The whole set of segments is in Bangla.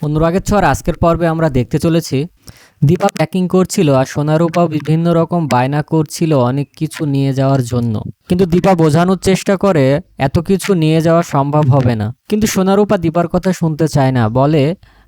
অনুরাগের ছোঁয়ার আজকের পর্বে আমরা দেখতে চলেছি দীপা প্যাকিং করছিল আর সোনারূপাও বিভিন্ন রকম বায়না করছিল অনেক কিছু নিয়ে যাওয়ার জন্য। কিন্তু দীপা বোঝানোর চেষ্টা করে এত কিছু নিয়ে যাওয়া সম্ভব হবে না। কিন্তু সোনারূপা দীপার কথা শুনতে চায় না, বলে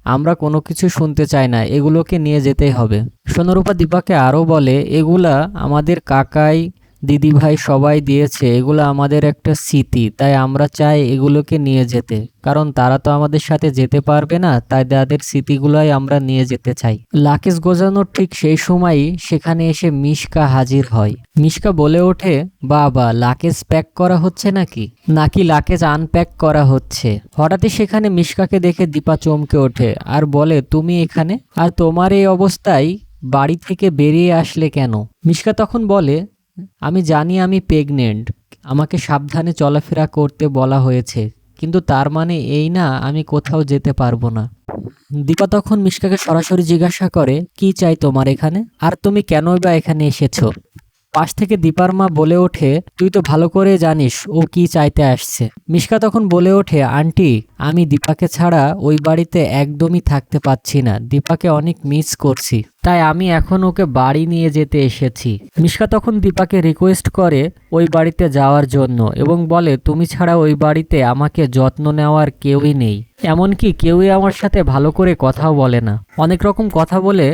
আমরা কোনো কিছু শুনতে চাই না, এগুলোকে নিয়ে যেতেই হবে। সোনারূপা দীপাকে আরও বলে এগুলা আমাদের কাকাই দিদিভাই সবাই দিয়েছে, এগুলো আমাদের একটা স্মৃতি, তাই আমরা চাই এগুলোকে নিয়ে যেতে, কারণ তারা তো আমাদের সাথে যেতে পারবে না, তাই তাদের স্মৃতিগুলোই আমরা নিয়ে যেতে চাই। লাকেশ গোজানোর ঠিক সেই সময়ই সেখানে এসে মিশকা হাজির হয়। মিশকা বলে ওঠে, বাবা লাকেজ প্যাক করা হচ্ছে নাকি লাকেজ আনপ্যাক করা হচ্ছে। হঠাৎই সেখানে মিশকাকে দেখে দীপা চমকে ওঠে আর বলে, তুমি এখানে, আর তোমার এই অবস্থায় বাড়ি থেকে বেরিয়ে আসলে কেন? মিশকা তখন বলে, আমি জানি আমি প্রেগনেন্ট, আমাকে সাবধানে চলাফেরা করতে বলা হয়েছে, কিন্তু তার মানে এই না আমি কোথাও যেতে পারবো না। দীপা তখন মিশকাকে সরাসরি জিজ্ঞাসা করে, কি চাই তোমার এখানে, আর তুমি কেনই বা এখানে এসেছো? পাশ থেকে দীপার মা বলে ওঠে, তুই তো ভালো করে জানিস ও কি চাইতে আসছে। মিশকা তখন বলে ওঠে, আন্টি আমি দীপাকে ছাড়া ওই বাড়িতে একদমই থাকতে পাচ্ছি না, দীপাকে অনেক মিস করছি, তাই আমি এখন ওকে বাড়ি নিয়ে যেতে এসেছি। মিশকা তখন দীপাকে রিকোয়েস্ট করে ওই বাড়িতে যাওয়ার জন্য এবং বলে, তুমি ছাড়া ওই বাড়িতে আমাকে যত্ন নেওয়ার কেউই নেই, এমনকি কেউই আমার সাথে ভালো করে কথাও বলে না। অনেক রকম কথা বলে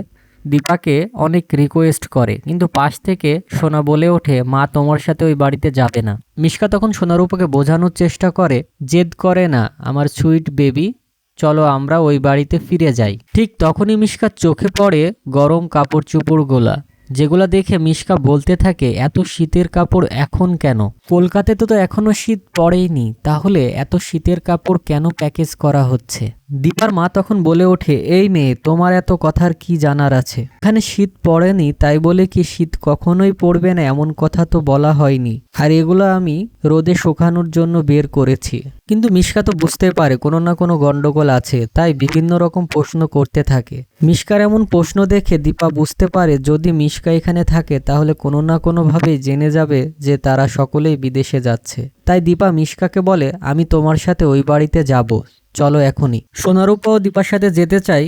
দীপাকে অনেক রিকোয়েস্ট করে, কিন্তু পাশ থেকে সোনা বলে ওঠে, মা তোমার সাথে ওই বাড়িতে যাবে না। মিশকা তখন সোনারূপাকে বোঝানোর চেষ্টা করে, জেদ করে না আমার সুইট বেবি, চলো আমরা ওই বাড়িতে ফিরে যাই। ঠিক তখনই মিশকার চোখে পড়ে গরম কাপড় চোপড়গুলা, যেগুলা দেখে মিশকা বলতে থাকে, এত শীতের কাপড় এখন কেন? কলকাতাতে তো এখনো শীত পড়েইনি, তাহলে এত শীতের কাপড় কেন প্যাকেজ করা হচ্ছে? দীপার মা তখন বলে ওঠে, এই মেয়ে তোমার এত কথার কি জানার আছে? এখানে শীত পড়েনি তাই বলে কি শীত কখনোই পড়বে না এমন কথা তো বলা হয়নি, আর এগুলো আমি রোদে শুকানোর জন্য বের করেছি। কিন্তু মিশকা তো বুঝতে পারে কোনো না কোনো গন্ডগোল আছে, তাই বিভিন্ন রকম প্রশ্ন করতে থাকে। মিশকার এমন প্রশ্ন দেখে দীপা বুঝতে পারে যদি মিশকা এখানে থাকে তাহলে কোনো না কোনোভাবেই জেনে যাবে যে তারা সকলেই বিদেশে যাচ্ছে। তাই দীপা মিশকাকে বলে, আমি তোমার সাথে ওই বাড়িতে যাব, চলো এখনই। সোনারূপাও দীপার সাথে যেতে চাই,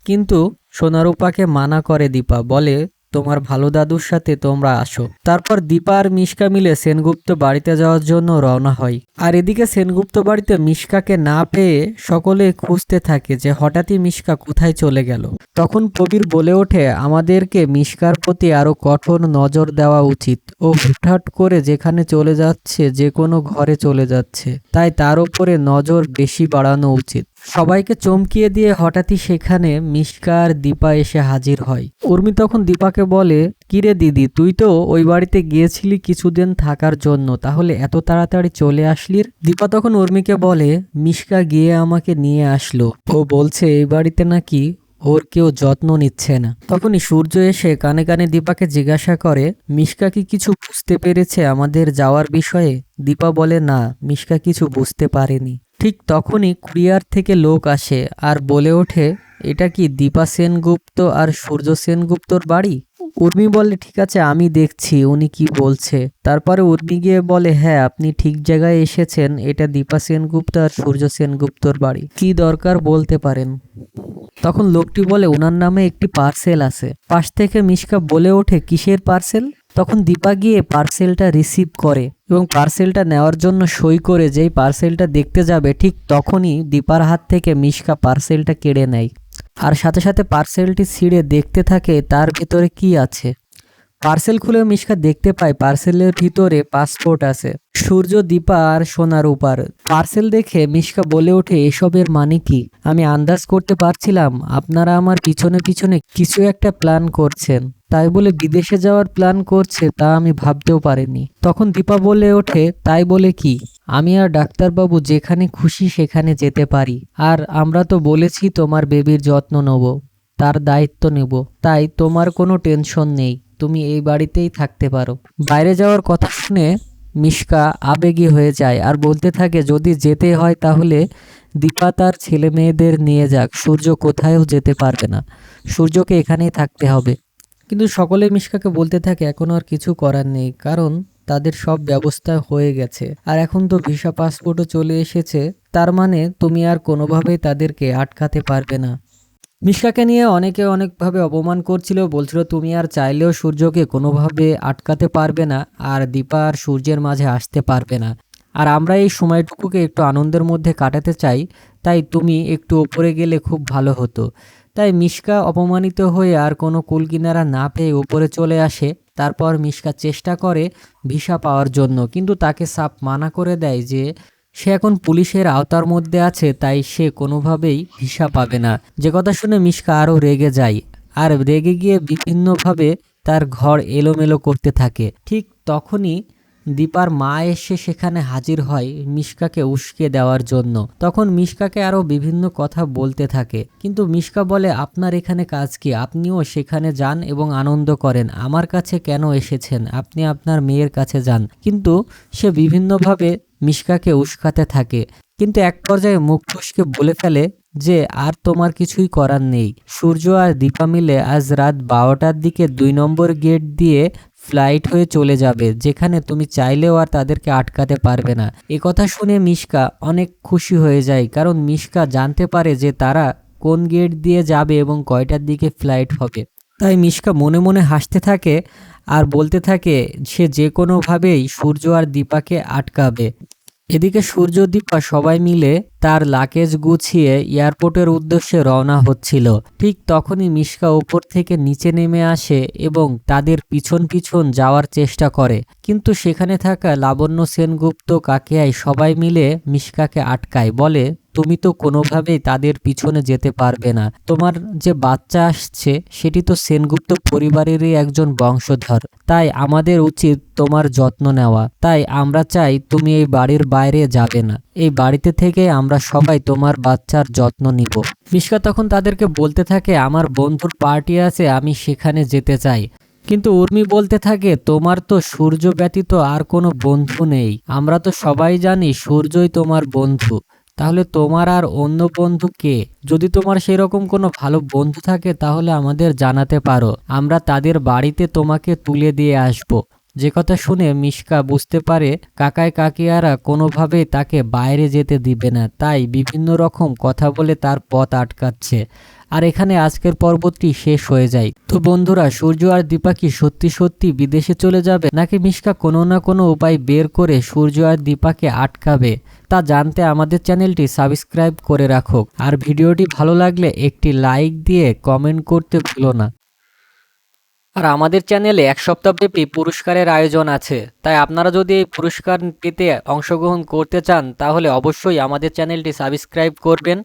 কিন্তু সোনারূপাকে মানা করে দীপা, বলে তোমার ভালো দাদুর সাথে তোমরা আসো। তারপর দীপা আর মিশকা মিলে সেনগুপ্ত বাড়িতে যাওয়ার জন্য রওনা হয়। আর এদিকে সেনগুপ্ত বাড়িতে মিশকাকে না পেয়ে সকলে খুঁজতে থাকে যে হঠাৎই মিশকা কোথায় চলে গেল। তখন প্রবীর বলে ওঠে, আমাদেরকে মিশকার প্রতি আরো কঠোর নজর দেওয়া উচিত, ও হুটহাট করে যেখানে চলে যাচ্ছে যে কোনো ঘরে চলে যাচ্ছে, তাই তার উপরে নজর বেশি বাড়ানো উচিত। সবাইকে চমকিয়ে দিয়ে হঠাৎই সেখানে মিশকা আর দীপা এসে হাজির হয়। উর্মি তখন দীপাকে বলে, কিরে দিদি, তুই তো ওই বাড়িতে গিয়েছিলি কিছুদিন থাকার জন্য, তাহলে এত তাড়াতাড়ি চলে আসলি? দীপা তখন উর্মিকে বলে, মিশকা গিয়ে আমাকে নিয়ে আসলো, ও বলছে এই বাড়িতে নাকি ওর কেউ যত্ন নিচ্ছে না। তখনই সূর্য এসে কানে কানে দীপাকে জিজ্ঞাসা করে, মিশকা কি কিছু বুঝতে পেরেছে আমাদের যাওয়ার বিষয়ে? দীপা বলে, না, মিশকা কিছু বুঝতে পারেনি। ঠিক তখনই কুরিয়ার থেকে লোক আসে আর বলে ওঠে, এটা কি দীপা সেনগুপ্ত আর সূর্য সেনগুপ্তর বাড়ি? উর্মি বলে, ঠিক আছে আমি দেখছি উনি কি বলছে। তারপরে উর্মি গিয়ে বলে, হ্যাঁ আপনি ঠিক জায়গায় এসেছেন, এটা দীপা সেনগুপ্ত আর সূর্য সেনগুপ্তর বাড়ি, কি দরকার বলতে পারেন। তখন লোকটি বলে, ওনার নামে একটি পার্সেল আছে। পাশ থেকে মিশকা বলে ওঠে, কিসের পার্সেল? তখন দীপা গিয়ে পার্সেলটা রিসিভ করে এবং পার্সেলটা নেওয়ার জন্য সই করে যেই পার্সেলটা দেখতে যাবে ঠিক তখনই দীপার হাত থেকে মিশকা পার্সেলটা কেড়ে নেয় আর সাথে সাথে পার্সেলটি ছিঁড়ে দেখতে থাকে তার ভিতরে কি আছে। পার্সেল খুলে মিশকা দেখতে পায় পার্সেলের ভিতরে পাসপোর্ট আছে সূর্য, দীপা আর সোনারূপার। পার্সেল দেখে মিশকা বলে ওঠে, এসবের মানে কি? আমি আন্দাজ করতে পারছিলাম আপনারা আমার পিছনে পিছনে কিছু একটা প্ল্যান করছেন, তাই বলে বিদেশে যাওয়ার প্ল্যান করছে তা আমি ভাবতেও পারিনি। তখন দীপা বলে ওঠে, তাই বলে কি? আমি আর ডাক্তারবাবু যেখানে খুশি সেখানে যেতে পারি, আর আমরা তো বলেছি তোমার বেবির যত্ন নেব, তার দায়িত্ব নেব, তাই তোমার কোনো টেনশন নেই, তুমি এই বাড়িতেই থাকতে পারো। বাইরে যাওয়ার কথা শুনে মিশকা আবেগী হয়ে যায় আর বলতে থাকে, যদি যেতে হয় তাহলে দীপা তার ছেলে মেয়েদের নিয়ে যাক, সূর্য কোথায়ও যেতে পারবে না, সূর্যকে এখানেই থাকতে হবে। কিন্তু সকলে মিশকাকে বলতে থাকে এখন আর কিছু করার নেই, কারণ তাদের সব ব্যবস্থা হয়ে গেছে, আর এখন তো ভিসা পাসপোর্টও চলে এসেছে, তার মানে তুমি আর কোনোভাবেই তাদেরকে আটকাতে পারবে না। মিশকাকে নিয়ে অনেকে অনেকভাবে অপমান করছিল, বলছিল তুমি আর চাইলেও সূর্যকে কোনোভাবে আটকাতে পারবে না, আর দীপা আর সূর্যের মাঝে আসতে পারবে না। আর আমরা এই সময়টুকুকে একটু আনন্দের মধ্যে কাটাতে চাই, তাই তুমি একটু ওপরে গেলে খুব ভালো হতো। তাই মিশকা অপমানিত হয়ে আর কোনো কুলকিনারা না পেয়ে ওপরে চলে আসে। তারপর মিশকা চেষ্টা করে ভিসা পাওয়ার জন্য, কিন্তু তাকে সাপ মানা করে দেয় যে সে এখন পুলিশের আওতার মধ্যে আছে, তাই সে কোনোভাবেই ভিসা পাবে না। যে কথা শুনে মিশকা আরও রেগে যায়, আর রেগে গিয়ে বিভিন্নভাবে তার ঘর এলোমেলো করতে থাকে। ঠিক তখনই দীপার মা এসে সেখানে হাজির হয় মিশকাকে উস্কে দেওয়ার জন্য। তখন মিশকাকে আরও বিভিন্ন কথা বলতে থাকে, কিন্তু মিশকা বলে আপনার এখানে কাজ কি? আপনিও সেখানে যান এবং আনন্দ করেন, আমার কাছে কেন এসেছেন? আপনি আপনার মেয়ের কাছে যান। কিন্তু সে বিভিন্নভাবে মিশকাকে উস্কাতে থাকে, কিন্তু এক পর্যায়ে মুখ ফসকে বলে ফেলে যে আর তোমার কিছুই করার নেই। সূর্য আর দীপা মিলে আজ রাত 12টার দিকে 2 নম্বর গেট দিয়ে ফ্লাইট হয়ে চলে যাবে, যেখানে তুমি চাইলেও আর তাদেরকে আটকাতে পারবে না। এ কথা শুনে মিশকা অনেক খুশি হয়ে যায়, কারণ মিশকা জানতে পারে যে তারা কোন গেট দিয়ে যাবে এবং কয়টার দিকে ফ্লাইট হবে। তাই মিশকা মনে মনে হাসতে থাকে আর বলতে থাকে সে যে কোনোভাবেই সূর্য আর দীপাকে আটকাবে। এদিকে সূর্য দীপা সবাই মিলে তার লাগেজ গুছিয়ে এয়ারপোর্টের উদ্দেশ্যে রওনা হচ্ছিল। ঠিক তখনই মিশকা ওপর থেকে নিচে নেমে আসে এবং তাদের পিছন পিছন যাওয়ার চেষ্টা করে, কিন্তু সেখানে থাকা লাবণ্য সেনগুপ্ত কাকিয়াই সবাই মিলে মিশকাকে আটকায়, বলে তুমি তো কোনোভাবেই তাদের পিছনে যেতে পারবে না। তোমার যে বাচ্চা আসছে সেটি তো সেনগুপ্ত পরিবারেরই একজন বংশধর, তাই আমাদের উচিত তোমার যত্ন নেওয়া। তাই আমরা চাই তুমি এই বাড়ির বাইরে যাবে না, এই বাড়িতে থেকে আমরা সবাই তোমার বাচ্চার যত্ন নিব। মিশকা তখন তাদেরকে বলতে থাকে আমার বন্ধুর পার্টি আছে, আমি সেখানে যেতে চাই। কিন্তু উর্মি বলতে থাকে তোমার তো সূর্য ব্যতীত আর কোনো বন্ধু নেই, আমরা তো সবাই জানি সূর্যই তোমার বন্ধু, তাহলে তোমার আর অন্য বন্ধু কে? যদি তোমার সেরকম কোনো ভালো বন্ধু থাকে তাহলে আমাদের জানাতে পারো, আমরা তাদের বাড়িতে তোমাকে তুলে দিয়ে আসব। যে কথা শুনে মিশকা বুঝতে পারে কাকাই কাকিয়ারা কোনোভাবেই তাকে বাইরে যেতে দিবে না, তাই বিভিন্ন রকম কথা বলে তার পথ আটকাচ্ছে। আর এখানে আজকের পর্বটি শেষ হয়ে যায়। তো বন্ধুরা, সূর্য আর দীপা কি সত্যি সত্যি বিদেশে চলে যাবে, নাকি মিশকা কোনো না কোনো উপায় বের করে সূর্য আর দীপাকে আটকাবে? তা জানতে আমাদের চ্যানেলটি সাবস্ক্রাইব করে রাখো, আর ভিডিওটি ভালো লাগলে একটি লাইক দিয়ে কমেন্ট করতে ভুলো না। আর আমাদের চ্যানেলে 1 সপ্তাহব্যাপী পুরস্কারের আয়োজন আছে, তাই আপনারা যদি এই পুরস্কার পেতে অংশগ্রহণ করতে চান তাহলে অবশ্যই আমাদের চ্যানেলটি সাবস্ক্রাইব করবেন,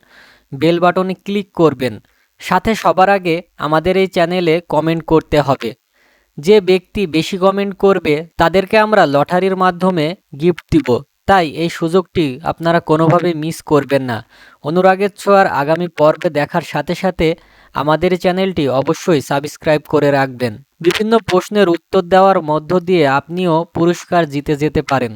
বেল বাটনে ক্লিক করবেন, সাথে সবার আগে আমাদের এই চ্যানেলে কমেন্ট করতে হবে। যে ব্যক্তি বেশি কমেন্ট করবে তাদেরকে আমরা লটারির মাধ্যমে গিফট দিব, তাই এই সুযোগটি আপনারা কোনোভাবে মিস করবেন না। অনুরাগের ছোঁয়ার আগামী পর্বে দেখার সাথে সাথে আমাদের চ্যানেলটি অবশ্যই সাবস্ক্রাইব করে রাখবেন। বিভিন্ন প্রশ্নের উত্তর দেওয়ার মধ্য দিয়ে আপনিও পুরস্কার জিতে যেতে পারেন।